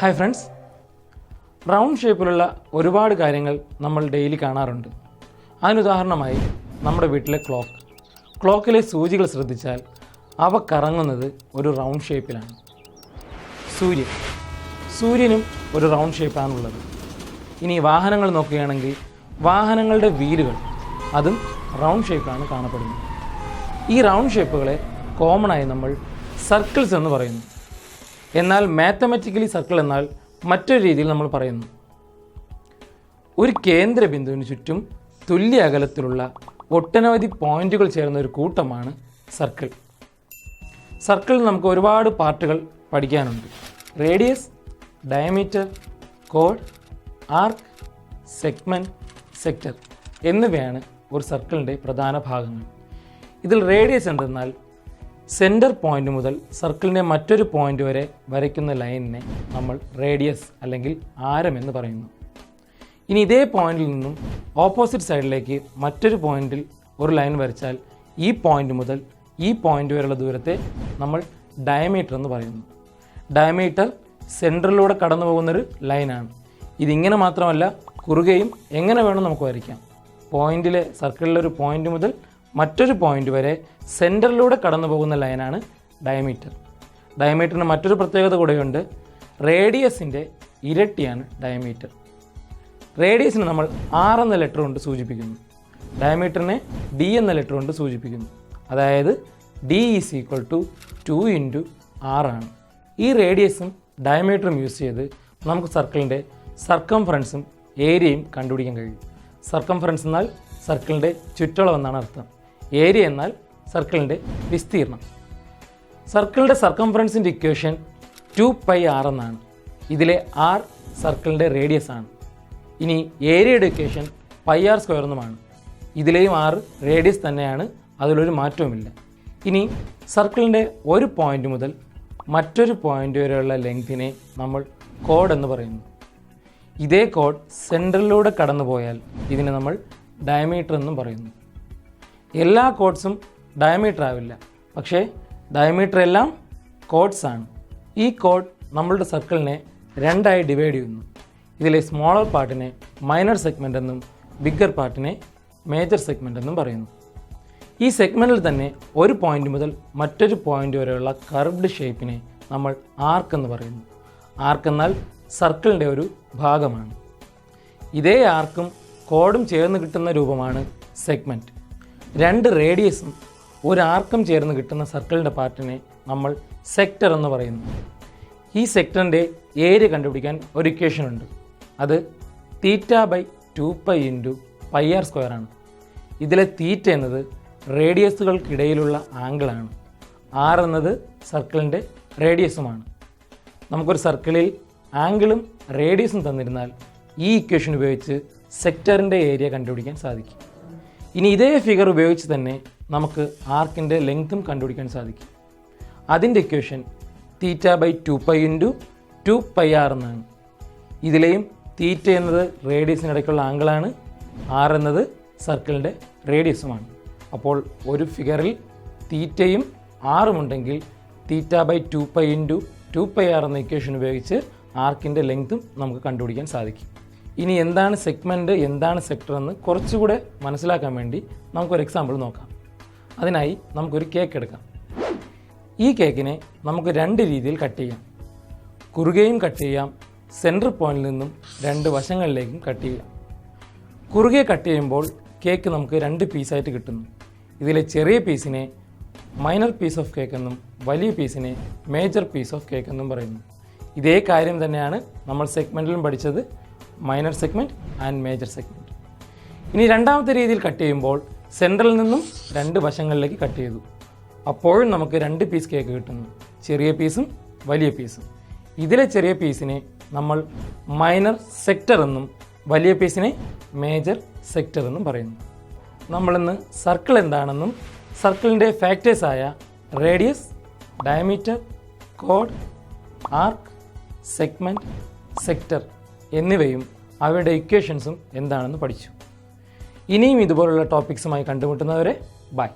Hi friends, round ഷേപ്പിലുള്ള ഒരുപാട് കാര്യങ്ങൾ നമ്മൾ ഡെയിലി കാണാറുണ്ട്. അതിനുദാഹരണമായി നമ്മുടെ വീട്ടിലെ ക്ലോക്കിലെ സൂചികൾ ശ്രദ്ധിച്ചാൽ അവ കറങ്ങുന്നത് ഒരു റൗണ്ട് ഷേപ്പിലാണ്. സൂര്യനും ഒരു റൗണ്ട് ഷേപ്പാണുള്ളത്. ഇനി വാഹനങ്ങൾ നോക്കുകയാണെങ്കിൽ വാഹനങ്ങളുടെ വീലുകൾ അതും റൗണ്ട് ഷേപ്പാണ് കാണപ്പെടുന്നത്. ഈ റൗണ്ട് ഷേപ്പുകളെ കോമണായി നമ്മൾ സർക്കിൾസ് എന്ന് പറയുന്നു. എന്നാൽ മാത്തമാറ്റിക്കലി സർക്കിൾ എന്നാൽ മറ്റൊരു രീതിയിൽ നമ്മൾ പറയുന്നു. ഒരു കേന്ദ്ര ബിന്ദുവിന് ചുറ്റും തുല്യ അകലത്തിലുള്ള ഒട്ടനവധി പോയിന്റുകൾ ചേർന്ന ഒരു കൂട്ടമാണ് സർക്കിൾ. സർക്കിളിൽ നമുക്ക് ഒരുപാട് പാർട്ടുകൾ പഠിക്കാനുണ്ട്. റേഡിയസ്, ഡയമീറ്റർ, കോഡ്, ആർക്ക്, സെഗ്മെൻറ്റ്, സെക്ടർ എന്നിവയാണ് ഒരു സർക്കിളിൻ്റെ പ്രധാന ഭാഗങ്ങൾ. ഇതിൽ റേഡിയസ് എന്തെന്നാൽ സെൻറ്റർ പോയിൻ്റ് മുതൽ സർക്കിളിൻ്റെ മറ്റൊരു പോയിൻ്റ് വരെ വരയ്ക്കുന്ന ലൈനിനെ നമ്മൾ റേഡിയസ് അല്ലെങ്കിൽ ആരം എന്ന് പറയുന്നു. ഇനി ഇതേ പോയിന്റിൽ നിന്നും ഓപ്പോസിറ്റ് സൈഡിലേക്ക് മറ്റൊരു പോയിന്റിൽ ഒരു ലൈൻ വരച്ചാൽ ഈ പോയിന്റ് മുതൽ ഈ പോയിന്റ് വരെയുള്ള ദൂരത്തെ നമ്മൾ ഡയമീറ്റർ എന്ന് പറയുന്നു. ഡയമീറ്റർ സെൻറ്ററിലൂടെ കടന്നു പോകുന്നൊരു ലൈനാണ്. ഇതിങ്ങനെ മാത്രമല്ല, കുറുകയും എങ്ങനെ വേണം നമുക്ക് വരയ്ക്കാം. സർക്കിളിലൊരു പോയിന്റ് മുതൽ മറ്റൊരു പോയിന്റ് വരെ സെൻറ്ററിലൂടെ കടന്നു പോകുന്ന ലൈനാണ് ഡയമീറ്റർ. ഡയമീറ്ററിന് മറ്റൊരു പ്രത്യേകത കൂടെയുണ്ട്. റേഡിയസിൻ്റെ ഇരട്ടിയാണ് ഡയമീറ്റർ. റേഡിയസിന് നമ്മൾ ആർ എന്ന ലെറ്റർ കൊണ്ട് സൂചിപ്പിക്കുന്നു, ഡയമീറ്ററിനെ ഡി എന്ന ലെറ്റർ കൊണ്ട് സൂചിപ്പിക്കുന്നു. അതായത് D is equal to 2 × R ആണ്. ഈ റേഡിയസും ഡയമീറ്ററും യൂസ് ചെയ്ത് നമുക്ക് സർക്കിളിൻ്റെ സർക്കംഫറൻസും ഏരിയയും കണ്ടുപിടിക്കാൻ കഴിയും. സർക്കംഫറൻസ് എന്നാൽ സർക്കിളിൻ്റെ ചുറ്റളവെന്നാണ് അർത്ഥം. ഏരിയ എന്നാൽ സർക്കിളിൻ്റെ വിസ്തീർണം. സർക്കിളിൻ്റെ സർക്കംഫറൻസിൻ്റെ ഇക്വേഷൻ 2πr എന്നാണ്. ഇതിലെ R സർക്കിളിൻ്റെ റേഡിയസ് ആണ്. ഇനി ഏരിയയുടെ ഇക്വേഷൻ πr² എന്നുമാണ്. ഇതിലെയും R റേഡിയസ് തന്നെയാണ്, അതിലൊരു മാറ്റവുമില്ല. ഇനി സർക്കിളിൻ്റെ ഒരു പോയിന്റ് മുതൽ മറ്റൊരു പോയിന്റ് വരെയുള്ള ലെങ്തിനെ നമ്മൾ കോഡ് എന്ന് പറയുന്നു. ഇതേ കോഡ് സെൻറ്ററിലൂടെ കടന്നു പോയാൽ ഇതിനെ നമ്മൾ ഡയമീറ്റർ എന്നും പറയുന്നു. എല്ലാ കോഡ്സും ഡയമീറ്റർ ആവില്ല, പക്ഷേ ഡയമീറ്റർ എല്ലാം കോഡ്സ് ആണ്. ഈ കോഡ് നമ്മളുടെ സർക്കിളിനെ രണ്ടായി ഡിവൈഡ് ചെയ്യുന്നു. ഇതിലെ സ്മോളർ പാർട്ടിനെ മൈനർ സെഗ്മെൻ്റ് എന്നും ബിഗ്ഗർ പാർട്ടിനെ മേജർ സെഗ്മെൻ്റ് എന്നും പറയുന്നു. ഈ സെഗ്മെൻറ്റിൽ തന്നെ ഒരു പോയിന്റ് മുതൽ മറ്റൊരു പോയിന്റ് വരെയുള്ള കർവ്ഡ് ഷേപ്പിനെ നമ്മൾ ആർക്ക് എന്ന് പറയുന്നു. ആർക്ക് എന്നാൽ സർക്കിളിൻ്റെ ഒരു ഭാഗമാണ്. ഇതേ ആർക്കും കോഡും ചേർന്ന് കിട്ടുന്ന രൂപമാണ് സെഗ്മെൻറ്റ്. 2 റേഡിയസും ഒരു ആർക്കും ചേർന്ന് കിട്ടുന്ന സർക്കിളിൻ്റെ പാർട്ടിനെ നമ്മൾ സെക്ടർ എന്ന് പറയുന്നു. ഈ സെക്ടറിൻ്റെ ഏരിയ കണ്ടുപിടിക്കാൻ ഒരു ഇക്വേഷൻ ഉണ്ട്. അത് θ/2π × πr² ആണ്. ഇതിലെ തീറ്റ എന്നത് റേഡിയസുകൾക്കിടയിലുള്ള ആംഗിളാണ്. ആർ എന്നത് സർക്കിളിൻ്റെ റേഡിയസുമാണ്. നമുക്കൊരു സർക്കിളിൽ ആംഗിളും റേഡിയസും തന്നിരുന്നാൽ ഈ ഇക്വേഷൻ ഉപയോഗിച്ച് സെക്ടറിൻ്റെ ഏരിയ കണ്ടുപിടിക്കാൻ സാധിക്കും. ഇനി ഇതേ ഫിഗർ ഉപയോഗിച്ച് തന്നെ നമുക്ക് ആർക്കിൻ്റെ ലെങ്ത്തും കണ്ടുപിടിക്കാൻ സാധിക്കും. അതിൻ്റെ ഇക്വേഷൻ θ/2π × 2πr എന്നാണ്. ഇതിലെയും തീറ്റ എന്നത് റേഡിയസിനിടയ്ക്കുള്ള ആംഗിളാണ്, ആർ എന്നത് സർക്കിളിൻ്റെ റേഡിയസുമാണ്. അപ്പോൾ ഒരു ഫിഗറിൽ തീറ്റയും ആറും ഉണ്ടെങ്കിൽ θ/2π × 2πr എന്ന ഇക്വേഷൻ ഉപയോഗിച്ച് ആർക്കിൻ്റെ ലെങ്ത്തും നമുക്ക് കണ്ടുപിടിക്കാൻ സാധിക്കും. ഇനി എന്താണ് സെഗ്മെൻറ്റ്, എന്താണ് സെക്ടർ എന്ന് കുറച്ചുകൂടെ മനസ്സിലാക്കാൻ വേണ്ടി നമുക്കൊരു എക്സാമ്പിൾ നോക്കാം. അതിനായി നമുക്കൊരു കേക്ക് എടുക്കാം. ഈ കേക്കിനെ നമുക്ക് 2 രീതിയിൽ കട്ട് ചെയ്യാം. കുറുകയും കട്ട് ചെയ്യാം, സെൻറ്റർ പോയിന്റിൽ നിന്നും 2 വശങ്ങളിലേക്കും കട്ട് ചെയ്യാം. കുറുകെ കട്ട് ചെയ്യുമ്പോൾ കേക്ക് നമുക്ക് 2 പീസായിട്ട് കിട്ടുന്നു. ഇതിലെ ചെറിയ പീസിനെ മൈനർ പീസ് ഓഫ് കേക്ക് എന്നും വലിയ പീസിനെ മേജർ പീസ് ഓഫ് കേക്ക് എന്നും പറയുന്നു. ഇതേ കാര്യം തന്നെയാണ് നമ്മൾ സെഗ്മെൻറ്റിലും പഠിച്ചത്, minor segment and major segment. ഇനി രണ്ടാമത്തെ രീതിയിൽ കട്ട് ചെയ്യുമ്പോൾ സെൻറ്ററിൽ നിന്നും 2 വശങ്ങളിലേക്ക് കട്ട് ചെയ്തു. അപ്പോഴും നമുക്ക് 2 പീസ് കേക്ക് കിട്ടുന്നു, ചെറിയ പീസും വലിയ പീസും. ഇതിലെ ചെറിയ പീസിനെ നമ്മൾ മൈനർ സെക്ടർ എന്നും വലിയ പീസിനെ മേജർ സെക്ടർ എന്നും പറയുന്നു. നമ്മളിന്ന് സർക്കിൾ എന്താണെന്നും സർക്കിളിൻ്റെ ഫാക്ടേഴ്സായ റേഡിയസ്, ഡയമീറ്റർ, കോഡ്, ആർക്ക്, സെഗ്മെൻറ്റ്, സെക്ടർ എന്നിവയും അവയുടെ ഇക്വേഷൻസും എന്താണെന്ന് പഠിച്ചു. ഇനിയും ഇതുപോലുള്ള ടോപ്പിക്സുമായി കണ്ടുമുട്ടുന്നവരെ ബൈ.